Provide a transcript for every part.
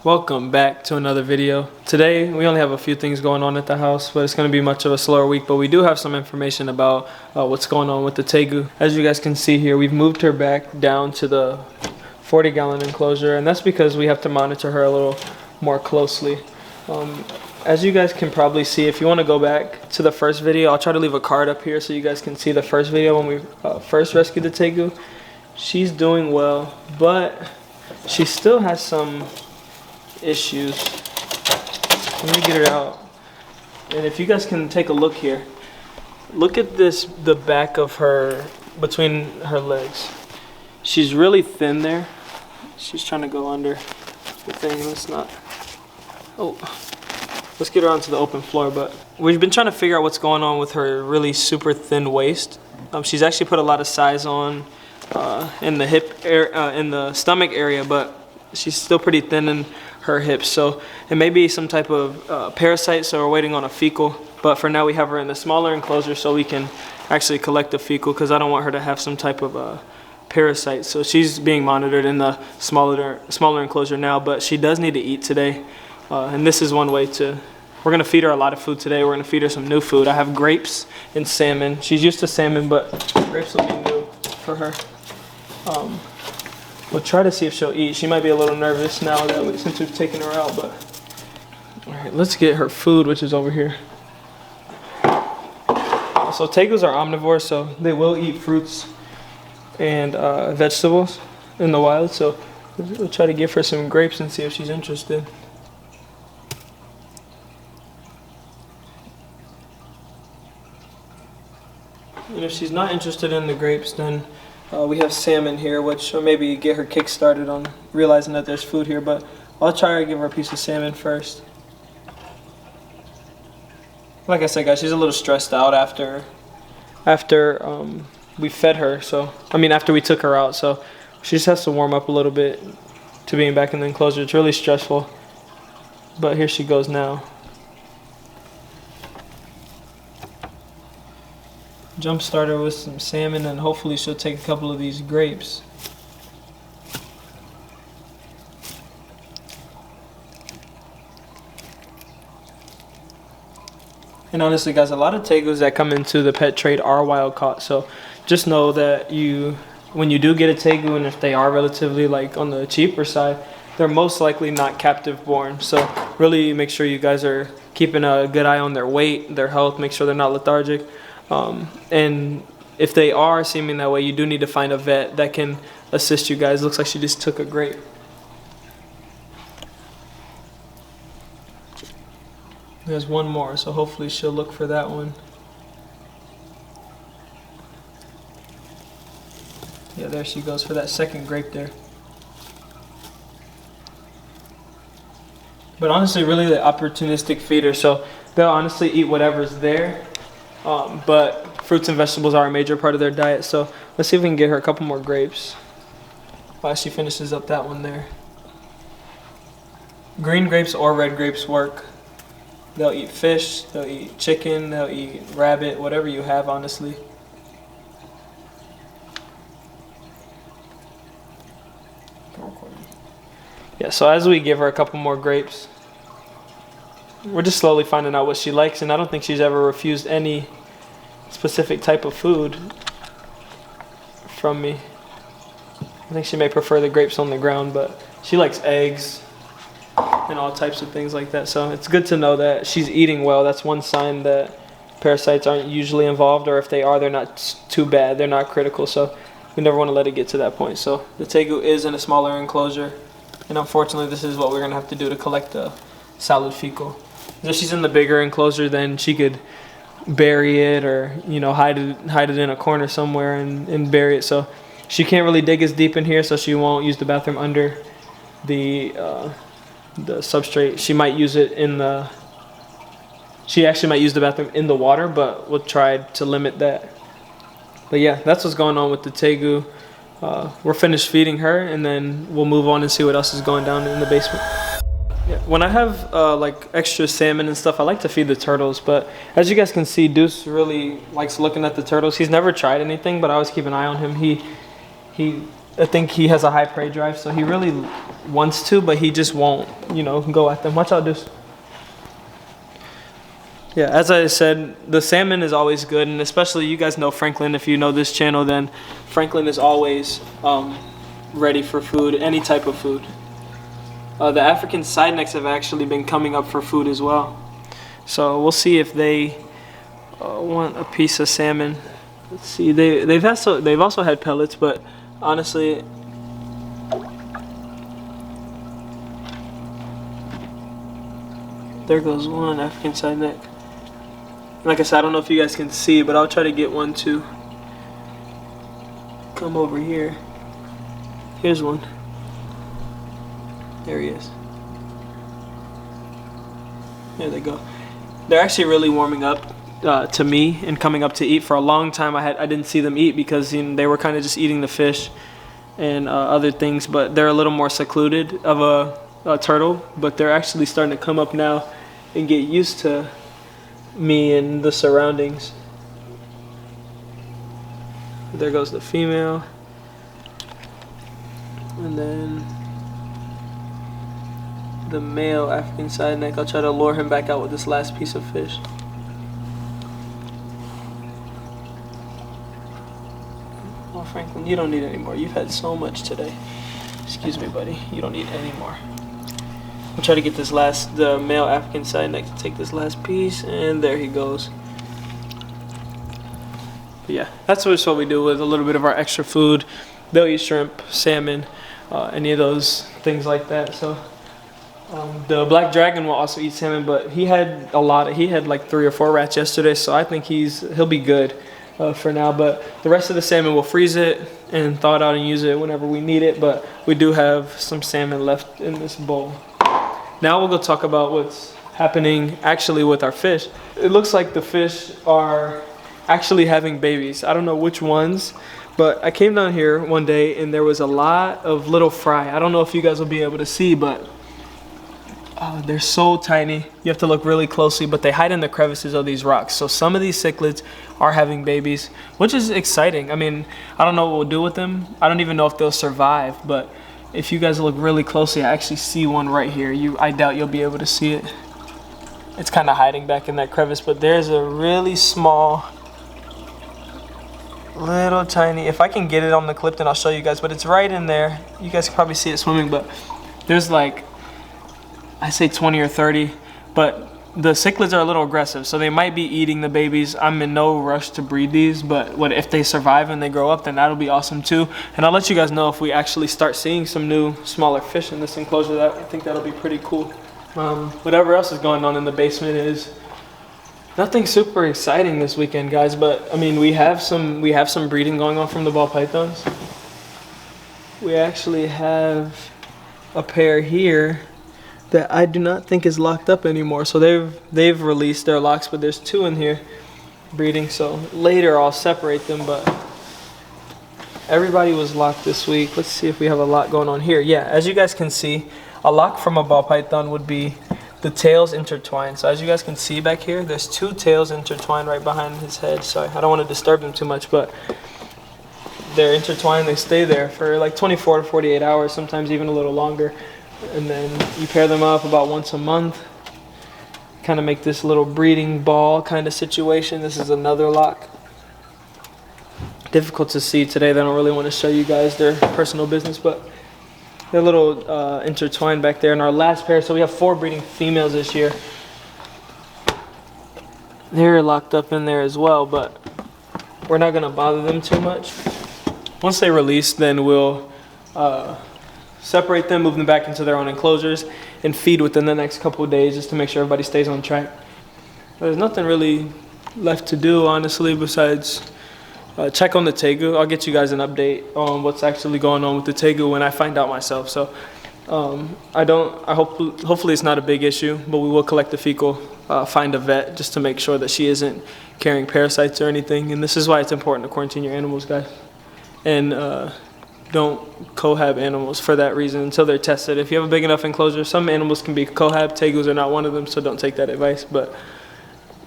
Welcome back to another video. Today we only have a few things going on at the house, but it's going to be much of a slower week, but we do have some information about what's going on with the Tegu. As you guys can see here, we've moved her back down to the 40-gallon enclosure, and that's because we have to monitor her a little more closely. As you guys can probably see, if you want to go back to the first video, I'll try to leave a card up here so you guys can see the first video when we first rescued the Tegu. She's doing well, but she still has some issues. Let me get her out. And if you guys can take a look here, look at this, the back of her, between her legs. She's really thin there. She's trying to go under the thing. Let's not. Oh, let's get her onto the open floor. But we've been trying to figure out what's going on with her really super thin waist. She's actually put a lot of size on in the hip area, in the stomach area, but she's still pretty thin in her hips, so it may be some type of parasite, so we're waiting on a fecal. But for now we have her in the smaller enclosure so we can actually collect the fecal, because I don't want her to have some type of parasite. So she's being monitored in the smaller enclosure now, but she does need to eat today, and this is one way to. We're going to feed her a lot of food today. We're going to feed her some new food. I have grapes and salmon. She's used to salmon, but grapes will be new for her. We'll try to see if she'll eat. She might be a little nervous now that since we've taken her out, but all right, let's get her food, which is over here. So Tegus are omnivores, so they will eat fruits and vegetables in the wild. So we'll try to give her some grapes and see if she's interested. And if she's not interested in the grapes, then we have salmon here, which will maybe get her kick started on realizing that there's food here, but I'll try to give her a piece of salmon first. Like I said, guys, she's a little stressed out after we fed her, so after we took her out, so she just has to warm up a little bit to being back in the enclosure. It's really stressful, but here she goes now. Jump starter with some salmon, and hopefully she'll take a couple of these grapes. And honestly, guys, a lot of Tegus that come into the pet trade are wild caught, so just know that when you do get a Tegu, and if they are relatively on the cheaper side, they're most likely not captive born. So really make sure you guys are keeping a good eye on their weight, their health, make sure they're not lethargic. And if they are seeming that way, you do need to find a vet that can assist you guys. Looks like she just took a grape. There's one more, so hopefully she'll look for that one. Yeah, there she goes for that second grape there. But honestly, really the opportunistic feeder, so they'll honestly eat whatever's there. But fruits and vegetables are a major part of their diet, so let's see if we can get her a couple more grapes while she finishes up that one there. Green grapes or red grapes work. They'll eat fish, they'll eat chicken, they'll eat rabbit, whatever you have, honestly. Yeah, so as we give her a couple more grapes, we're just slowly finding out what she likes, and I don't think she's ever refused any specific type of food from me. I think she may prefer the grapes on the ground, but she likes eggs and all types of things like that. So it's good to know that she's eating well. That's one sign that parasites aren't usually involved, or if they are, they're not too bad. They're not critical, so we never want to let it get to that point. So the Tegu is in a smaller enclosure, and unfortunately this is what we're going to have to do to collect the solid fecal. If she's in the bigger enclosure, then she could bury it, or hide it in a corner somewhere and bury it. So she can't really dig as deep in here, so she won't use the bathroom under the substrate. She might use it she actually might use the bathroom in the water, but we'll try to limit that. But yeah, that's what's going on with the Tegu. We're finished feeding her, and then we'll move on and see what else is going down in the basement. Yeah, when I have extra salmon and stuff, I like to feed the turtles, but as you guys can see, Deuce really likes looking at the turtles. He's never tried anything, but I always keep an eye on him. He I think he has a high prey drive, so he really wants to, but he just won't, you know, go at them. Watch out, Deuce. Yeah, as I said, the salmon is always good, and especially you guys know Franklin. If you know this channel, then Franklin is always ready for food, any type of food. The African side necks have actually been coming up for food as well. So we'll see if they want a piece of salmon. Let's see, they've also had pellets, but honestly, there goes one African side neck. Like I said, I don't know if you guys can see, but I'll try to get one to come over here. Here's one. There he is. There they go. They're actually really warming up to me and coming up to eat. For a long time I didn't see them eat because, you know, they were kind of just eating the fish and other things, but they're a little more secluded of a turtle, but they're actually starting to come up now and get used to me and the surroundings. There goes the female, and then the male African side neck. I'll try to lure him back out with this last piece of fish. Well, Franklin, you don't need any more. You've had so much today. Excuse me, buddy. You don't need any more. I'll try to get the male African side neck to take this last piece, and there he goes. But yeah, that's what we do with a little bit of our extra food. They'll eat shrimp, salmon, any of those things like that. So the black dragon will also eat salmon, but he had like 3 or 4 rats yesterday, so I think he'll be good for now. But the rest of the salmon, we'll freeze it and thaw it out and use it whenever we need it. But we do have some salmon left in this bowl. Now we'll go talk about what's happening actually with our fish. It looks like the fish are actually having babies. I don't know which ones, but I came down here one day and there was a lot of little fry. I don't know if you guys will be able to see, but they're so tiny. You have to look really closely, but they hide in the crevices of these rocks. So some of these cichlids are having babies, which is exciting. I mean, I don't know what we'll do with them. I don't even know if they'll survive, but if you guys look really closely, I actually see one right here. I doubt you'll be able to see it. It's kind of hiding back in that crevice, but there's a really small, little tiny, if I can get it on the clip, then I'll show you guys, but it's right in there. You guys can probably see it swimming, but there's like, I say 20 or 30, but the cichlids are a little aggressive, so they might be eating the babies. I'm in no rush to breed these, but if they survive and they grow up, then that'll be awesome too. And I'll let you guys know if we actually start seeing some new smaller fish in this enclosure. I think that'll be pretty cool. Whatever else is going on in the basement is nothing super exciting this weekend, guys, but I mean, we have some breeding going on from the ball pythons. We actually have a pair here that I do not think is locked up anymore. So they've released their locks, but there's 2 in here breeding. So later I'll separate them, but everybody was locked this week. Let's see if we have a lot going on here. Yeah, as you guys can see, a lock from a ball python would be the tails intertwined. So as you guys can see back here, there's 2 tails intertwined right behind his head. Sorry, I don't want to disturb them too much, but they're intertwined. They stay there for like 24 to 48 hours, sometimes even a little longer. And then you pair them up about once a month. Kind of make this little breeding ball kind of situation. This is another lock. Difficult to see today. They don't really want to show you guys their personal business, but they're a little intertwined back there. And our last pair, so we have 4 breeding females this year. They're locked up in there as well, but we're not going to bother them too much. Once they release, then we'll separate them, move them back into their own enclosures, and feed within the next couple of days just to make sure everybody stays on track. There's nothing really left to do, honestly, besides check on the Tegu. I'll get you guys an update on what's actually going on with the Tegu when I find out myself. So hopefully it's not a big issue, but we will collect the fecal, find a vet just to make sure that she isn't carrying parasites or anything. And this is why it's important to quarantine your animals, guys. And don't cohab animals for that reason until they're tested. If you have a big enough enclosure, some animals can be cohab. Tegus are not one of them, so don't take that advice. But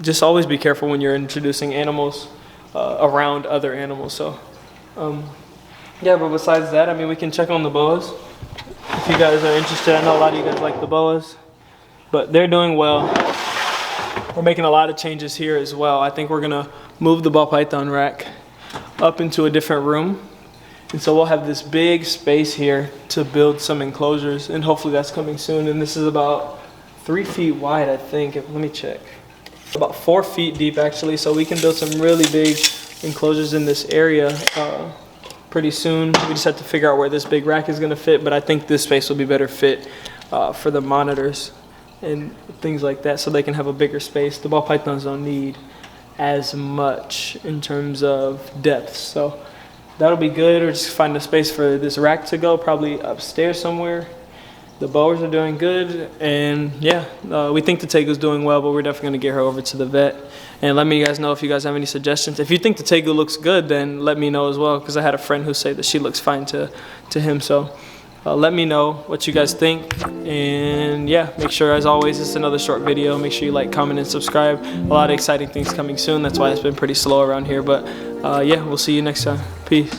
just always be careful when you're introducing animals around other animals. So Yeah, but besides that, I mean, we can check on the boas if you guys are interested. I know a lot of you guys like the boas, but they're doing well. We're making a lot of changes here as well. I think we're gonna move the ball python rack up into a different room. And so we'll have this big space here to build some enclosures, and hopefully that's coming soon. And this is about 3 feet wide, I think. Let me check. About 4 feet deep actually, so we can build some really big enclosures in this area pretty soon. We just have to figure out where this big rack is gonna fit, but I think this space will be better fit for the monitors and things like that, so they can have a bigger space. The ball pythons don't need as much in terms of depth, so that'll be good. Or just find a space for this rack to go, probably upstairs somewhere. The boas are doing good, and yeah, we think the Tegu's doing well, but we're definitely gonna get her over to the vet. And let me guys know if you guys have any suggestions. If you think the Tegu looks good, then let me know as well, because I had a friend who said that she looks fine to him. So let me know what you guys think. And yeah, make sure, as always, it's another short video. Make sure you like, comment, and subscribe. A lot of exciting things coming soon. That's why it's been pretty slow around here. But yeah, we'll see you next time. Peace.